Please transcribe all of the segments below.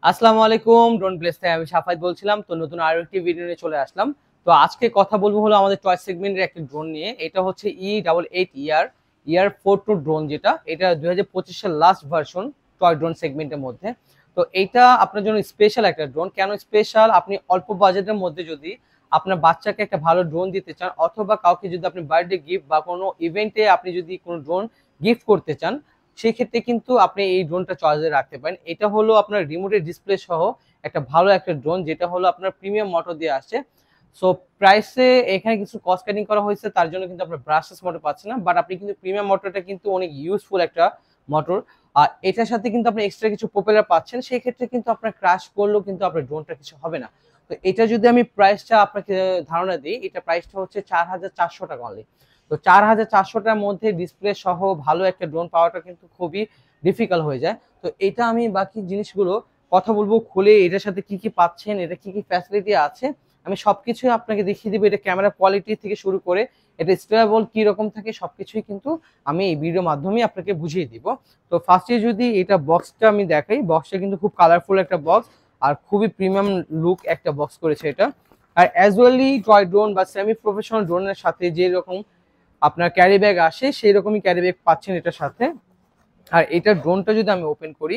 আসসালামু আলাইকুম, drone place থেকে আমি সাফায়েত বলছিলাম। তো নতুন আরো একটি ভিডিও নিয়ে চলে আসলাম। তো আজকে কথা বলবো হলো আমাদের টয় সেগমেন্টের একটা ড্রোন নিয়ে। এটা হচ্ছে E88 ইয়ার 4 টু ড্রোন, যেটা এটা 2025 এর লাস্ট ভার্সন টয় ড্রোন সেগমেন্টের মধ্যে। তো এইটা আপনার জন্য স্পেশাল একটা ড্রোন। কেন স্পেশাল? আপনি অল্প বাজেটের মধ্যে যদি আপনার বাচ্চাকে একটা ভালো ড্রোন দিতে চান, অথবা কাউকে যদি আপনি বার্থডে গিফট বা কোনো ইভেন্টে আপনি যদি কোনো ড্রোন গিফট করতে চান, সেক্ষেত্রে কিন্তু আপনি এই ড্রোনটা চয়েসে রাখতে পারেন। এটা হলো আপনার রিমোটের ডিসপ্লে সহ একটা ভালো একটা ড্রোন, যেটা হলো আপনার প্রিমিয়াম মোটর দিয়ে আসছে। সো প্রাইসে এখানে কিছু কস্ট কাটিং করা হয়েছে, তার জন্য কিন্তু আপনার ব্রাশলেস মোটর পাচ্ছেন না, বাট আপনি কিন্তু প্রিমিয়াম মোটরটা কিন্তু অনেক ইউজফুল একটা মোটর। আর এটার সাথে কিন্তু আপনি এক্সট্রা কিছু প্রপেলার পাচ্ছেন, সেই ক্ষেত্রে কিন্তু আপনার ক্র্যাশ করলেও কিন্তু আপনার ড্রোনটা কিছু হবে না। তো এটা যদি আমি প্রাইসটা আপনাকে ধারণা দিই, এটা প্রাইসটা হচ্ছে 4,400 টাকা অনলি। তো 4,400টার মধ্যে ডিসপ্লে সহ ভালো একটা ড্রোন পাওয়াটা কিন্তু খুবই ডিফিকাল্ট হয়ে যায়। তো এটা আমি বাকি জিনিসগুলো কথা বলবো খুলে, এটার সাথে কি কি পাচ্ছেন, এটা কি কি ফ্যাসিলিটি আছে, আমি সবকিছুই আপনাকে দেখিয়ে দিব। এটা ক্যামেরা কোয়ালিটি থেকে শুরু করে এটা স্টেবল কি রকম থাকে সবকিছুই কিন্তু আমি এই ভিডিওর মাধ্যমে আপনাকে বুঝিয়ে দিব। তো ফার্স্টে যদি এটা বক্সটা আমি দেখাই, বক্সটা কিন্তু খুব কালারফুল একটা বক্স আর খুবই প্রিমিয়াম লুক একটা বক্স করেছে এটা। আর অ্যাজ ওয়েলি টয় ড্রোন বা সেমি প্রফেশনাল ড্রোনের সাথে যে রকম আপনার ক্যারি ব্যাগ আসে, সেই রকমই ক্যারি ব্যাগ পাচ্ছেন এটার সাথে। আর এটা ড্রোনটা যদি আমি ওপেন করি,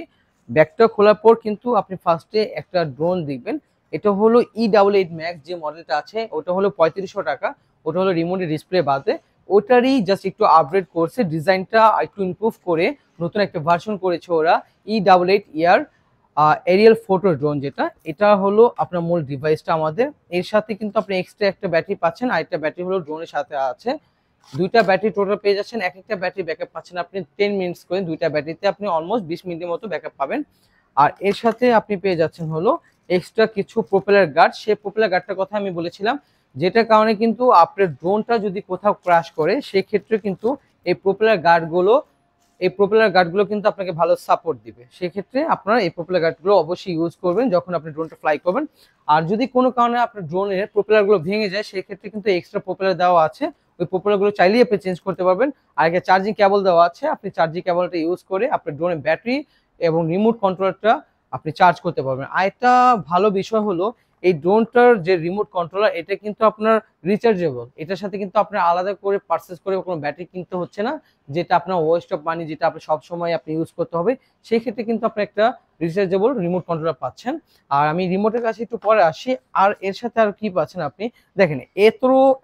ব্যাগটা খোলার পর কিন্তু আপনি ফার্স্টে একটা ড্রোন দেখবেন। এটা হলো E88 ম্যাক্স যে মডেলটা আছে, ওটা হলো 3500 টাকা। ওটা হলো রিমোটের ডিসপ্লে বাদে, ওটারই জাস্ট একটু আপগ্রেড করছে, ডিজাইনটা একটু ইমপ্রুভ করে নতুন একটা ভার্সন করেছে ওরা। E88 এরিয়াল ফটো ড্রোন, যেটা এটা হলো আপনার মূল ডিভাইসটা আমাদের। এর সাথে কিন্তু আপনি এক্সট্রা একটা ব্যাটারি পাচ্ছেন, আর একটা ব্যাটারি হলো ড্রোনের সাথে আছে। দুইটা ব্যাটারি টোটাল পেয়ে যাচ্ছেন। এক একটা ব্যাটারি ব্যাকআপ পাচ্ছেন আপনি 10 মিনিটস করে, দুইটা ব্যাটারিতে আপনি অলমোস্ট 20 মিনিটের মতো ব্যাকআপ পাবেন। আর এর সাথে আপনি পেয়ে যাচ্ছেন হলো এক্সট্রা কিছু প্রপেলার গার্ড। সেই প্রপেলার গার্ডটার কথা আমি বলেছিলাম, যেটার কারণে কিন্তু আপনার ড্রোনটা যদি কোথাও ক্র্যাশ করে, সেক্ষেত্রে কিন্তু এই প্রপেলার গার্ডগুলো কিন্তু আপনাকে ভালো সাপোর্ট দিবে। সেক্ষেত্রে আপনারা এই প্রপেলার গার্ডগুলো অবশ্যই ইউজ করবেন যখন আপনি ড্রোনটা ফ্লাই করবেন। আর যদি কোনো কারণে আপনার ড্রোনের প্রপেলারগুলো ভেঙে যায়, সেক্ষেত্রে কিন্তু এক্সট্রা প্রপেলার দেওয়া আছে, ওই প্রপেলারগুলো চাইলেই আপনি চেঞ্জ করতে পারবেন। আর একটা চার্জিং কেবল দেওয়া আছে, আপনি চার্জিং কেবলটা ইউজ করে আপনার ড্রোনের ব্যাটারি এবং রিমোট কন্ট্রোলারটা আপনি চার্জ করতে পারবেন। আর একটা ভালো বিষয় হলো, এই ড্রোনটার যে রিমোট কন্ট্রোলার, এটা কিন্তু আপনার রিচার্জেবল। এটার সাথে কিন্তু আপনার আলাদা করে পারচেস করে কোনো ব্যাটারি কিনতে হচ্ছে না, যেটা আপনার ওয়েস্ট অফ মানি, যেটা আপনি সবসময় আপনি ইউজ করতে হবে। সেই ক্ষেত্রে কিন্তু আপনি একটা রিচার্জেবল রিমোট কন্ট্রোলার পাচ্ছেন। আর আমি রিমোটের কাছে একটু পরে আসি। আর এর সাথে আর কি পাচ্ছেন আপনি দেখেন,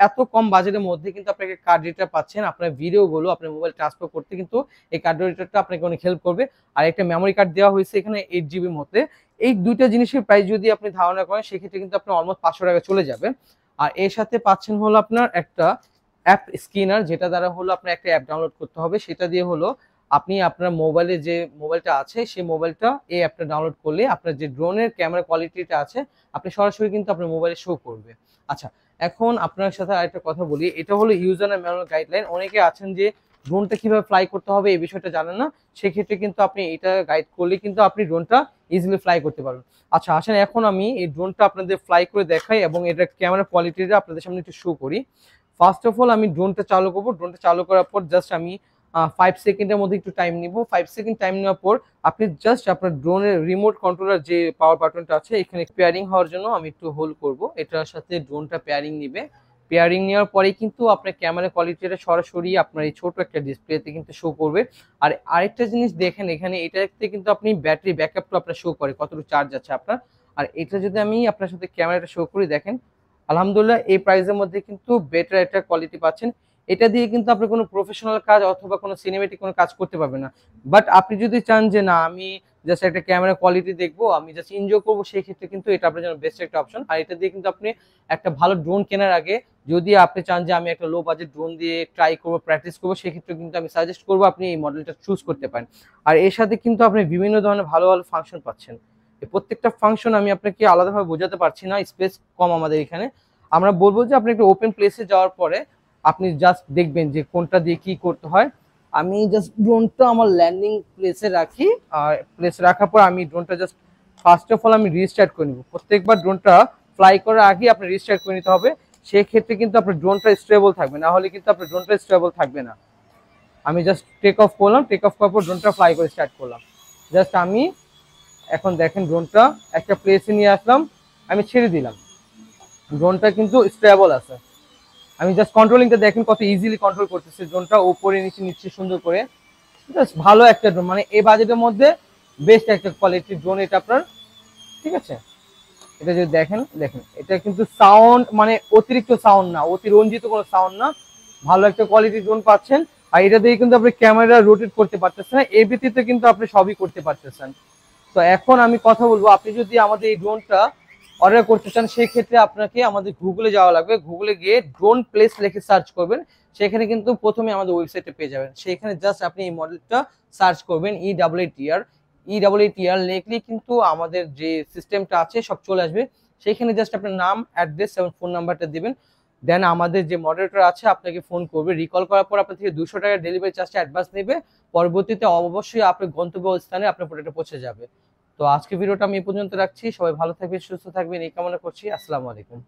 এত কম বাজেটের মধ্যে কিন্তু আপনি একটা কার্ড রিডার পাচ্ছেন। আপনার ভিডিওগুলো আপনার মোবাইল ট্রান্সফার করতে কিন্তু এই কার্ড রিডারটা আপনাকে অনেক হেল্প করবে। আর একটা মেমোরি কার্ড দেওয়া হয়েছে এখানে 8 GB মধ্যে। এই দুইটা জিনিসের প্রাইস যদি আপনি ধারণা করেন, সেক্ষেত্রে কিন্তু আপনার অলমোস্ট 500 টাকা চলে যাবে। আর এর সাথে পাচ্ছেন হলো আপনার একটা অ্যাপ স্ক্যানার, যেটা দ্বারা হলো আপনার একটা অ্যাপ ডাউনলোড করতে হবে। সেটা দিয়ে হলো আপনি আপনার মোবাইলে যে মোবাইলটা আছে, সেই মোবাইলটা এই অ্যাপটা ডাউনলোড করলে আপনার যে ড্রোনের ক্যামেরা কোয়ালিটিটা আছে, আপনি সরাসরি কিন্তু আপনার মোবাইলে শো করবে। আচ্ছা, এখন আপনার সাথে আরেকটা কথা বলি। এটা হলো ইউজার ম্যানুয়াল গাইডলাইন। অনেকে আছেন যে ড্রোনটা কিভাবে ফ্লাই করতে হবে এই বিষয়টা জানেন না, সেক্ষেত্রে কিন্তু আপনি এটা গাইড করলে কিন্তু আপনি ড্রোনটা ইজিলি ফ্লাই করতে পারবেন। আচ্ছা আসেন, এখন আমি এই ড্রোনটা আপনাদের ফ্লাই করে দেখাই এবং এটার ক্যামেরা কোয়ালিটিটা আপনাদের সামনে একটু শো করি। ফার্স্ট অফ অল আমি ড্রোনটা চালু করবো। ড্রোনটা চালু করার পর জাস্ট আমি 5 সেকেন্ডের মধ্যে একটু টাইম নিব। 5 সেকেন্ড টাইম নেওয়ার পর আপনি জাস্ট আপনার ড্রোনের রিমোট কন্ট্রোলার যে পাওয়ার বাটনটা আছে, এখানে পেয়ারিং হওয়ার জন্য আমি একটু হোল্ড করব। এটার সাথে ড্রোনটা পেয়ারিং নিবে। পেয়ারিং নেওয়ার পরে কিন্তু আপনার ক্যামেরা কোয়ালিটিটা সরাসরি আপনার এই ছোট একটা ডিসপ্লেতে কিন্তু শো করবে। আর আরেকটা জিনিস দেখেন, এখানে এটাতে কিন্তু আপনি ব্যাটারি ব্যাকআপটা আপনার শো করে কতটুকু চার্জ আছে আপনার। আর এটা যদি আমি আপনার সাথে ক্যামেরাটা শো করি, দেখেন আলহামদুলিল্লাহ এই প্রাইসের মধ্যে কিন্তু বেটার একটা কোয়ালিটি পাচ্ছেন। এটা দিয়ে কিন্তু আপনি কোনো প্রফেশনাল কাজ অথবা কোনো সিনেমেটিক কোনো কাজ করতে পারবেন না। বাট আপনি যদি চান যে না, আমি জাস্ট একটা ক্যামেরা কোয়ালিটি দেখবো, আমি জাস্ট এনজয় করবো, সেই ক্ষেত্রে কিন্তু এটা আপনার জন্য বেস্ট একটা অপশন। আর এটা দিয়ে কিন্তু আপনি একটা ভালো ড্রোন কেনার আগে, যদি আপনি চান যে আমি একটা লো বাজেট ড্রোন দিয়ে ট্রাই করবো, প্র্যাকটিস করবো, সেক্ষেত্রে কিন্তু আমি সাজেস্ট করবো আপনি এই মডেলটা চুজ করতে পারেন। আর এর সাথে কিন্তু আপনি বিভিন্ন ধরনের ভালো ভালো ফাংশন পাচ্ছেন। এই প্রত্যেকটা ফাংশন আমি আপনাকে আলাদাভাবে বোঝাতে পারছি না, স্পেস কম আমাদের এখানে। আমরা বলবো যে আপনি একটা ওপেন প্লেসে যাওয়ার পরে আপনি জাস্ট দেখবেন যে কোনটা দিয়ে কি করতে হয়। আমি জাস্ট ড্রোনটা আমার ল্যান্ডিং প্লেসে রাখি। আর প্লেসে রাখার পর আমি ড্রোনটা জাস্ট ফার্স্ট অফ অল আমি রিস্টার্ট করে নিব। প্রত্যেকবার ড্রোনটা ফ্লাই করার আগে আপনি রিস্টার্ট করে নিতে হবে। সেক্ষেত্রে কিন্তু আপনার ড্রোনটা স্টেবল থাকবে, না হলে কিন্তু আপনার ড্রোনটা স্টেবল থাকবে না। আমি জাস্ট টেক অফ করলাম, টেক অফ করার পর ড্রোনটা ফ্লাই করে স্টার্ট করলাম। জাস্ট আমি এখন দেখেন ড্রোনটা একটা প্লেসে নিয়ে আসলাম, আমি ছেড়ে দিলাম, ড্রোনটা কিন্তু স্টেবল আছে। আমি জাস্ট কন্ট্রোলিংটা দেখেন কত ইজিলি কন্ট্রোল করতেছে, ড্রোনটা উপরে নিচে নিচ্ছে সুন্দর করে। জাস্ট ভালো একটা ড্রোন, মানে এই বাজেটের মধ্যে বেস্ট একটা কোয়ালিটির ড্রোন এটা আপনার, ঠিক আছে। এটা যদি দেখেন, দেখেন এটা কিন্তু সাউন্ড মানে অতিরিক্ত সাউন্ড না, অতিরঞ্জিত কোনো সাউন্ড না, ভালো একটা কোয়ালিটির ড্রোন পাচ্ছেন। আর এটা দিয়ে কিন্তু আপনি ক্যামেরা রোটেট করতে পারতেছেন, এই ব্যতীত কিন্তু আপনি সবই করতে পারতেছেন। তো এখন আমি কথা বলবো, আপনি যদি আমাদের এই ড্রোনটা অর্ডার করতে চান সেই ক্ষেত্রে আপনাকে আমাদের গুগলে যাওয়া লাগবে। গুগলে গিয়ে ড্রোন প্লেস লিখে সার্চ করবেন, সেখানে কিন্তু প্রথমে আমাদের ওয়েবসাইটে পেয়ে যাবেন। সেখানে জাস্ট আপনি এই মডেলটা সার্চ করবেন EAATR লিখলেই কিন্তু আমাদের যে সিস্টেমটা আছে সব চলে আসবে। সেখানে জাস্ট আপনার নাম, অ্যাড্রেস এবং ফোন নাম্বারটা দিবেন। দেন আমাদের যে মডারেটর আছে আপনাকে ফোন করবে, রিকল করার পর আপনার থেকে 200 টাকা ডেলিভারি চার্জটা অ্যাডভান্স নেবে। পরবর্তীতে অবশ্যই আপনার গন্তব্য স্থানে আপনার প্রোডাক্টটা পৌঁছে যাবে। তো আজকে ভিডিওটা আমি এই পর্যন্ত রাখছি। সবাই ভালো থাকবেন, সুস্থ থাকবেন এই কামনা করছি। আসসালামু আলাইকুম।